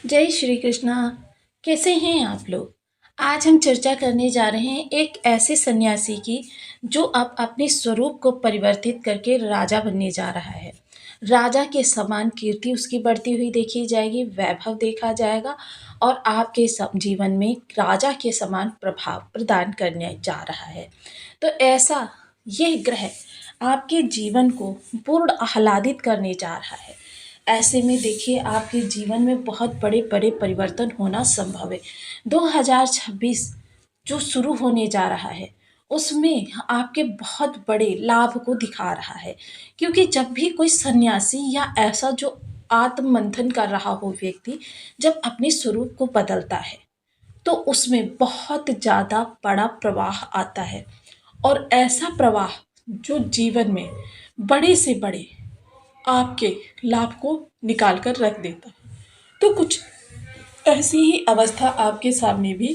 जय श्री कृष्णा। कैसे हैं आप लोग? आज हम चर्चा करने जा रहे हैं एक ऐसे सन्यासी की जो अब अपने स्वरूप को परिवर्तित करके राजा बनने जा रहा है। राजा के समान कीर्ति उसकी बढ़ती हुई देखी जाएगी, वैभव देखा जाएगा और आपके जीवन में राजा के समान प्रभाव प्रदान करने जा रहा है। तो ऐसा यह ग्रह आपके जीवन को पूर्ण आह्लादित करने जा रहा है। ऐसे में देखिए आपके जीवन में बहुत बड़े बड़े परिवर्तन होना संभव है। 2026 जो शुरू होने जा रहा है उसमें आपके बहुत बड़े लाभ को दिखा रहा है, क्योंकि जब भी कोई सन्यासी या ऐसा जो आत्म मंथन कर रहा हो व्यक्ति जब अपने स्वरूप को बदलता है तो उसमें बहुत ज़्यादा बड़ा प्रवाह आता है। और ऐसा प्रवाह जो जीवन में बड़े से बड़े आपके लाभ को निकाल कर रख देता है। तो कुछ ऐसी ही अवस्था आपके सामने भी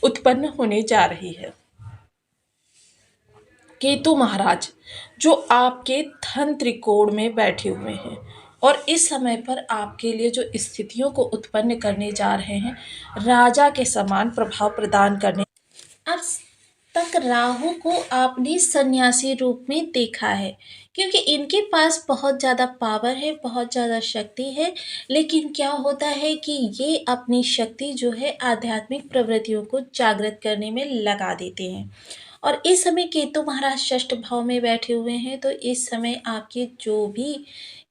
उत्पन्न होने जा रही है। केतु महाराज जो आपके धन त्रिकोण में बैठे हुए हैं और इस समय पर आपके लिए जो स्थितियों को उत्पन्न करने जा रहे हैं, राजा के समान प्रभाव प्रदान करने। अब तक राहु को आपने सन्यासी रूप में देखा है, क्योंकि इनके पास बहुत ज़्यादा पावर है, बहुत ज़्यादा शक्ति है। लेकिन क्या होता है कि ये अपनी शक्ति जो है आध्यात्मिक प्रवृत्तियों को जागृत करने में लगा देते हैं। और इस समय केतु महाराज षष्ठ भाव में बैठे हुए हैं, तो इस समय आपके जो भी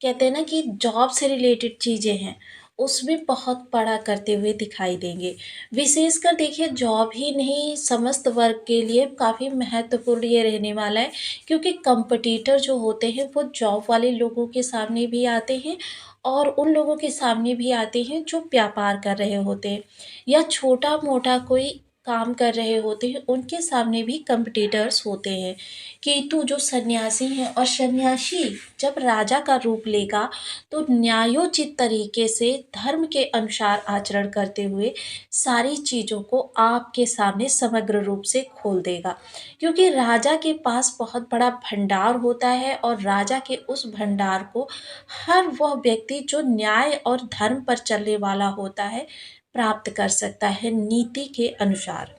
कहते हैं ना कि जॉब से रिलेटेड चीज़ें हैं उसमें बहुत बड़ा करते हुए दिखाई देंगे। विशेषकर देखिए जॉब ही नहीं, समस्त वर्ग के लिए काफ़ी महत्वपूर्ण ये रहने वाला है, क्योंकि कंपटीटर जो होते हैं वो जॉब वाले लोगों के सामने भी आते हैं और उन लोगों के सामने भी आते हैं जो व्यापार कर रहे होते हैं या छोटा मोटा कोई काम कर रहे होते हैं, उनके सामने भी कंपटीटर्स होते हैं। केतु जो सन्यासी हैं और सन्यासी जब राजा का रूप लेगा तो न्यायोचित तरीके से धर्म के अनुसार आचरण करते हुए सारी चीज़ों को आपके सामने समग्र रूप से खोल देगा, क्योंकि राजा के पास बहुत बड़ा भंडार होता है और राजा के उस भंडार को हर वह व्यक्ति जो न्याय और धर्म पर चलने वाला होता है प्राप्त कर सकता है नीति के अनुसार।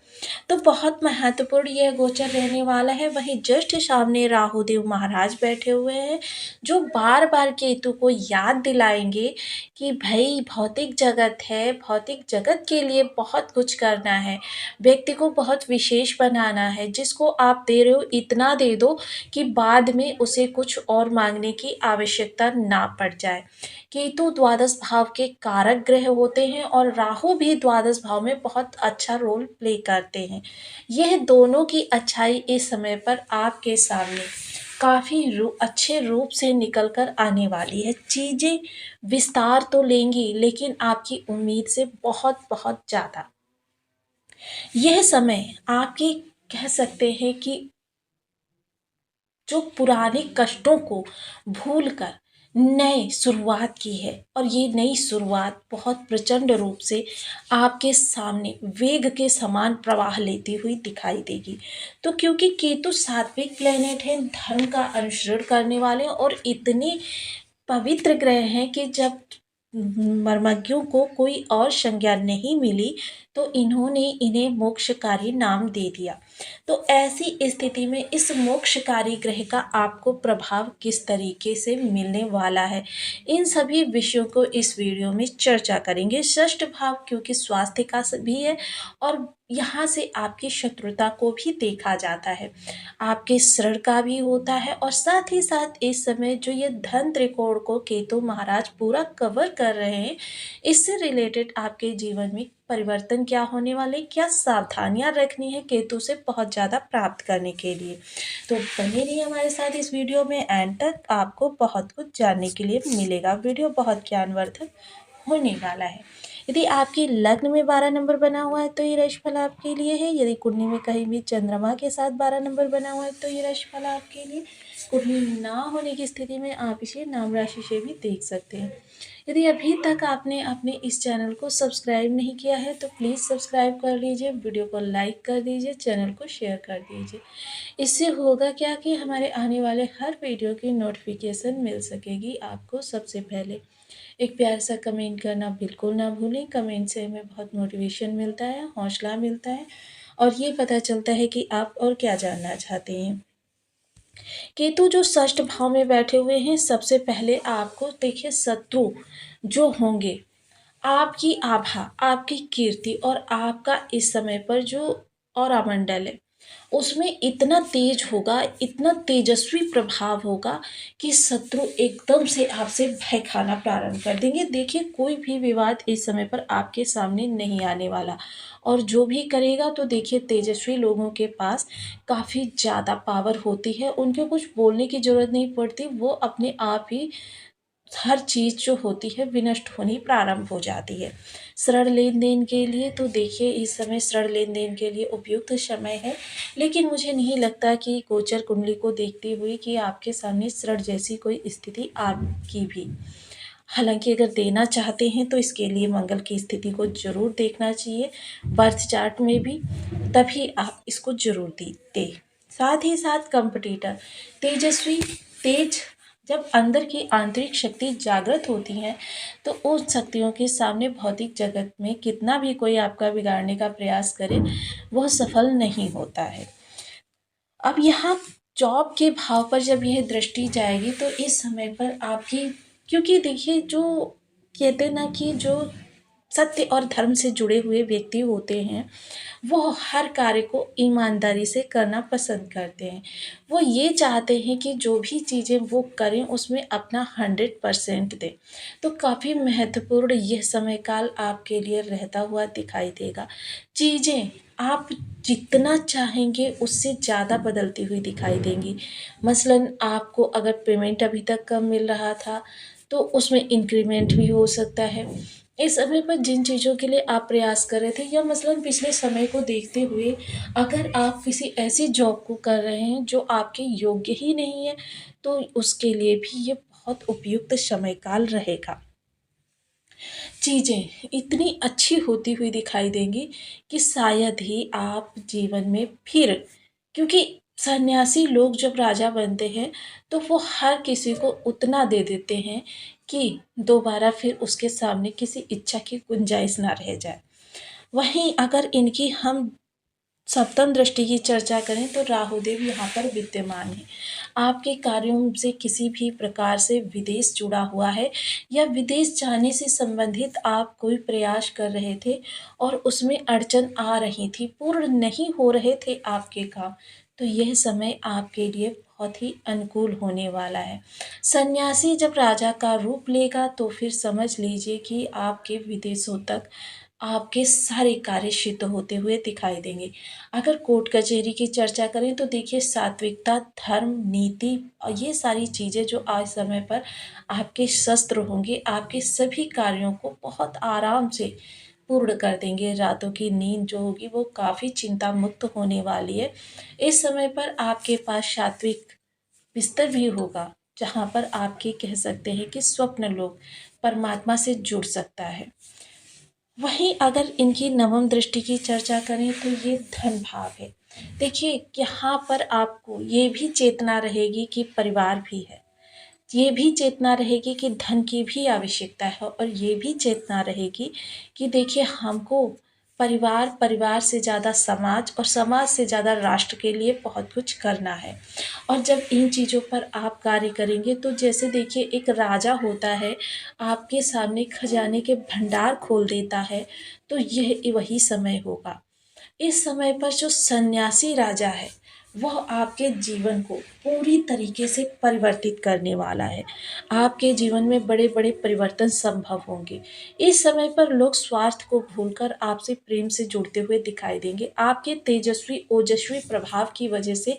तो बहुत महत्वपूर्ण यह गोचर रहने वाला है। वहीं जस्ट सामने राहुदेव महाराज बैठे हुए हैं जो बार बार केतु को याद दिलाएंगे कि भाई भौतिक जगत है, भौतिक जगत के लिए बहुत कुछ करना है, व्यक्ति को बहुत विशेष बनाना है। जिसको आप दे रहे हो इतना दे दो कि बाद में उसे कुछ और मांगने की आवश्यकता ना पड़ जाए। केतु द्वादश भाव के कारक ग्रह होते हैं और राहु भी द्वादश भाव में बहुत अच्छा रोल प्ले करते हैं। यह दोनों की अच्छाई इस समय पर आपके सामने काफ़ी अच्छे रूप से निकल कर आने वाली है। चीज़ें विस्तार तो लेंगी लेकिन आपकी उम्मीद से बहुत बहुत ज़्यादा। यह समय आपके कह सकते हैं कि जो पुराने कष्टों को भूलकर नए शुरुआत की है और ये नई शुरुआत बहुत प्रचंड रूप से आपके सामने वेग के समान प्रवाह लेती हुई दिखाई देगी। तो क्योंकि केतु सात्विक प्लेनेट है, धर्म का अनुसरण करने वाले और इतने पवित्र ग्रह हैं कि जब मर्मज्ञों को कोई और संज्ञा नहीं मिली तो इन्होंने इन्हें मोक्षकारी नाम दे दिया। तो ऐसी स्थिति में इस मोक्षकारी ग्रह का आपको प्रभाव किस तरीके से मिलने वाला है, इन सभी विषयों को इस वीडियो में चर्चा करेंगे। षष्ठ भाव क्योंकि स्वास्थ्य का भी है और यहाँ से आपकी शत्रुता को भी देखा जाता है, आपके ऋण का भी होता है और साथ ही साथ इस समय जो ये धन त्रिकोण को केतु महाराज पूरा कवर कर रहे हैं, इससे रिलेटेड आपके जीवन में परिवर्तन क्या होने वाले, क्या सावधानियां रखनी है केतु से बहुत ज़्यादा प्राप्त करने के लिए। तो बने रहिए हमारे साथ इस वीडियो में, एंड तक आपको बहुत कुछ जानने के लिए मिलेगा। वीडियो बहुत ज्ञानवर्धक होने वाला है। यदि आपकी लग्न में 12 नंबर बना हुआ है तो ये राशिफल आपके लिए है। यदि कुंडली में कहीं भी चंद्रमा के साथ 12 नंबर बना हुआ है तो ये राशिफल आपके लिए। कुंडली ना होने की स्थिति में आप इसे नाम राशि से भी देख सकते हैं। यदि अभी तक आपने अपने इस चैनल को सब्सक्राइब नहीं किया है तो प्लीज़ सब्सक्राइब कर लीजिए, वीडियो को लाइक कर दीजिए, चैनल को शेयर कर दीजिए। इससे होगा क्या कि हमारे आने वाले हर वीडियो की नोटिफिकेशन मिल सकेगी आपको सबसे पहले। एक प्यार सा कमेंट करना बिल्कुल ना भूलें। कमेंट से हमें बहुत मोटिवेशन मिलता है, हौसला मिलता है और ये पता चलता है कि आप और क्या जानना चाहते हैं। केतु जो षष्ठ भाव में बैठे हुए हैं, सबसे पहले आपको देखिए शत्रु जो होंगे, आपकी आभा, आपकी कीर्ति और आपका इस समय पर जो ऑरा मंडल है, उसमें इतना तेज होगा, इतना तेजस्वी प्रभाव होगा कि शत्रु एकदम से आपसे भय खाना प्रारंभ कर देंगे। देखिए कोई भी विवाद इस समय पर आपके सामने नहीं आने वाला और जो भी करेगा तो देखिए तेजस्वी लोगों के पास काफ़ी ज़्यादा पावर होती है, उनको कुछ बोलने की ज़रूरत नहीं पड़ती, वो अपने आप ही हर चीज़ जो होती है विनष्ट होनी प्रारंभ हो जाती है। ऋण लेन-देन के लिए तो देखिए इस समय ऋण लेन-देन के लिए उपयुक्त समय है, लेकिन मुझे नहीं लगता कि गोचर कुंडली को देखते हुए कि आपके सामने ऋण जैसी कोई स्थिति आएगी भी। हालाँकि अगर देना चाहते हैं तो इसके लिए मंगल की स्थिति को ज़रूर देखना चाहिए, बर्थ चार्ट में भी, तभी आप इसको ज़रूर दें। साथ ही साथ कॉम्पिटिटर तेजस्वी, तेज जब अंदर की आंतरिक शक्ति जागृत होती है, तो उन शक्तियों के सामने भौतिक जगत में कितना भी कोई आपका बिगाड़ने का प्रयास करे, वह सफल नहीं होता है। अब यहाँ जॉब के भाव पर जब यह दृष्टि जाएगी तो इस समय पर आपकी, क्योंकि देखिए जो कहते हैं ना कि जो सत्य और धर्म से जुड़े हुए व्यक्ति होते हैं, वो हर कार्य को ईमानदारी से करना पसंद करते हैं। वो ये चाहते हैं कि जो भी चीज़ें वो करें उसमें अपना 100% दें। तो काफ़ी महत्वपूर्ण यह समय काल आपके लिए रहता हुआ दिखाई देगा। चीज़ें आप जितना चाहेंगे उससे ज़्यादा बदलती हुई दिखाई देंगी। मसलन आपको अगर पेमेंट अभी तक कम मिल रहा था, तो उसमें इंक्रीमेंट भी हो सकता है। इस समय पर जिन चीज़ों के लिए आप प्रयास कर रहे थे या मसलन पिछले समय को देखते हुए अगर आप किसी ऐसी जॉब को कर रहे हैं जो आपके योग्य ही नहीं है, तो उसके लिए भी ये बहुत उपयुक्त समय काल रहेगा। चीज़ें इतनी अच्छी होती हुई दिखाई देंगी कि शायद ही आप जीवन में फिर, क्योंकि सन्यासी लोग जब राजा बनते हैं तो वो हर किसी को उतना दे देते हैं कि दोबारा फिर उसके सामने किसी इच्छा की गुंजाइश ना रह जाए। वहीं अगर इनकी हम सप्तम दृष्टि की चर्चा करें तो राहुदेव यहाँ पर विद्यमान है। आपके कार्यों से किसी भी प्रकार से विदेश जुड़ा हुआ है या विदेश जाने से संबंधित आप कोई प्रयास कर रहे थे और उसमें अड़चन आ रही थी, पूर्ण नहीं हो रहे थे आपके काम, तो यह समय आपके लिए बहुत ही अनुकूल होने वाला है। सन्यासी जब राजा का रूप लेगा तो फिर समझ लीजिए कि आपके विदेशों तक आपके सारे कार्य सिद्ध होते हुए दिखाई देंगे। अगर कोर्ट कचहरी की चर्चा करें तो देखिए सात्विकता, धर्म, नीति और ये सारी चीज़ें जो आज समय पर आपके शस्त्र होंगे, आपके सभी कार्यों को बहुत आराम से पूर्ण कर देंगे। रातों की नींद जो होगी वो काफ़ी चिंता मुक्त होने वाली है। इस समय पर आपके पास सात्विक बिस्तर भी होगा, जहाँ पर आपके कह सकते हैं कि स्वप्न लोक परमात्मा से जुड़ सकता है। वहीं अगर इनकी नवम दृष्टि की चर्चा करें तो ये धन भाव है। देखिए यहाँ पर आपको ये भी चेतना रहेगी कि परिवार भी है। ये भी चेतना रहेगी कि धन की भी आवश्यकता है और ये भी चेतना रहेगी कि देखिए हमको परिवार, परिवार से ज़्यादा समाज और समाज से ज़्यादा राष्ट्र के लिए बहुत कुछ करना है। और जब इन चीज़ों पर आप कार्य करेंगे तो जैसे देखिए एक राजा होता है, आपके सामने खजाने के भंडार खोल देता है, तो यह वही समय होगा। इस समय पर जो सन्यासी राजा है, वह आपके जीवन को पूरी तरीके से परिवर्तित करने वाला है। आपके जीवन में बड़े-बड़े परिवर्तन संभव होंगे। इस समय पर लोग स्वार्थ को भूलकर आपसे प्रेम से जुड़ते हुए दिखाई देंगे। आपके तेजस्वी, ओजस्वी प्रभाव की वजह से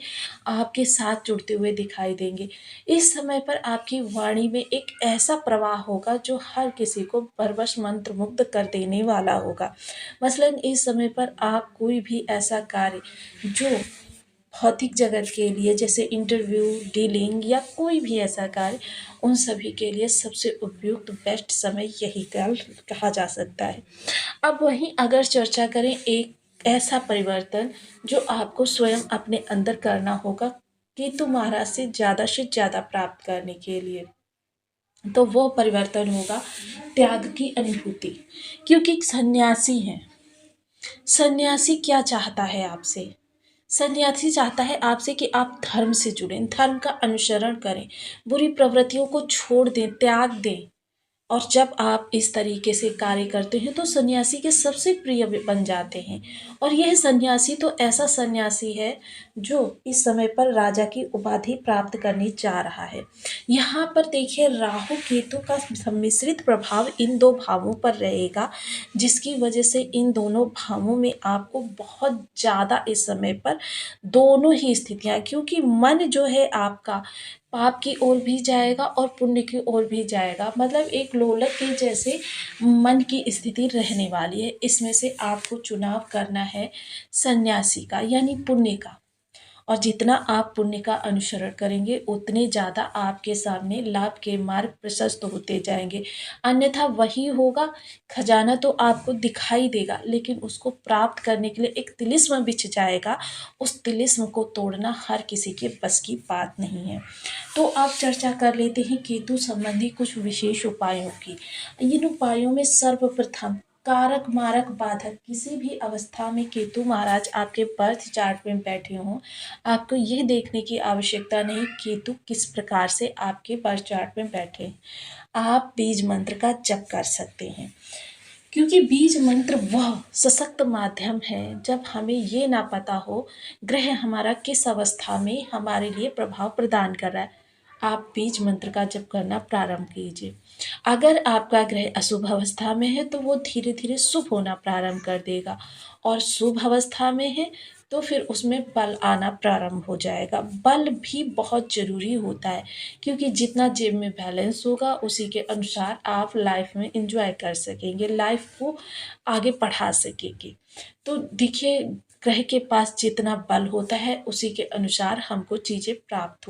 आपके साथ जुड़ते हुए दिखाई देंगे। इस समय पर आपकी वाणी में एक ऐसा प्रवाह होगा जो हर किसी को परवश मंत्रमुग्ध कर देने वाला होगा। मसलन इस समय पर आप कोई भी ऐसा कार्य जो भौतिक जगत के लिए जैसे इंटरव्यू, डीलिंग या कोई भी ऐसा कार्य, उन सभी के लिए सबसे उपयुक्त बेस्ट समय यही काल कहा जा सकता है। अब वहीं अगर चर्चा करें एक ऐसा परिवर्तन जो आपको स्वयं अपने अंदर करना होगा केतु महाराज से ज़्यादा प्राप्त करने के लिए। तो वो परिवर्तन होगा त्याग की अनुभूति। क्योंकि एक सन्यासी है, सन्यासी क्या चाहता है आपसे? सन्यासी चाहता है आपसे कि आप धर्म से जुड़ें, धर्म का अनुसरण करें, बुरी प्रवृत्तियों को छोड़ दें, त्याग दें। और जब आप इस तरीके से कार्य करते हैं तो सन्यासी के सबसे प्रिय बन जाते हैं। और यह सन्यासी तो ऐसा सन्यासी है जो इस समय पर राजा की उपाधि प्राप्त करने जा रहा है। यहाँ पर देखिए राहु केतु का सम्मिश्रित प्रभाव इन दो भावों पर रहेगा, जिसकी वजह से इन दोनों भावों में आपको बहुत ज़्यादा इस समय पर दोनों ही स्थितियाँ, क्योंकि मन जो है आपका पाप की ओर भी जाएगा और पुण्य की ओर भी जाएगा, मतलब एक लोलक के जैसे मन की स्थिति रहने वाली है। इसमें से आपको चुनाव करना है सन्यासी का यानी पुण्य का। और जितना आप पुण्य का अनुसरण करेंगे उतने ज़्यादा आपके सामने लाभ के मार्ग प्रशस्त होते जाएंगे। अन्यथा वही होगा, खजाना तो आपको दिखाई देगा लेकिन उसको प्राप्त करने के लिए एक तिलिस्म बिछ जाएगा। उस तिलिस्म को तोड़ना हर किसी के बस की बात नहीं है। तो आप चर्चा कर लेते हैं केतु संबंधी कुछ विशेष उपायों की। इन उपायों में सर्वप्रथम कारक मारक बाधक किसी भी अवस्था में केतु महाराज आपके बर्थ चार्ट में बैठे हों, आपको यह देखने की आवश्यकता नहीं केतु किस प्रकार से आपके बर्थ चार्ट में बैठे हैं। आप बीज मंत्र का जप कर सकते हैं, क्योंकि बीज मंत्र वह सशक्त माध्यम है जब हमें ये ना पता हो ग्रह हमारा किस अवस्था में हमारे लिए प्रभाव प्रदान कर रहा है। आप बीज मंत्र का जप करना प्रारंभ कीजिए। अगर आपका ग्रह अशुभ अवस्था में है तो वो धीरे धीरे शुभ होना प्रारंभ कर देगा, और शुभ अवस्था में है तो फिर उसमें बल आना प्रारंभ हो जाएगा। बल भी बहुत ज़रूरी होता है, क्योंकि जितना जेब में बैलेंस होगा उसी के अनुसार आप लाइफ में इंजॉय कर सकेंगे, लाइफ को आगे बढ़ा सकेंगे। तो देखिए ग्रह के पास जितना बल होता है उसी के अनुसार हमको चीज़ें प्राप्त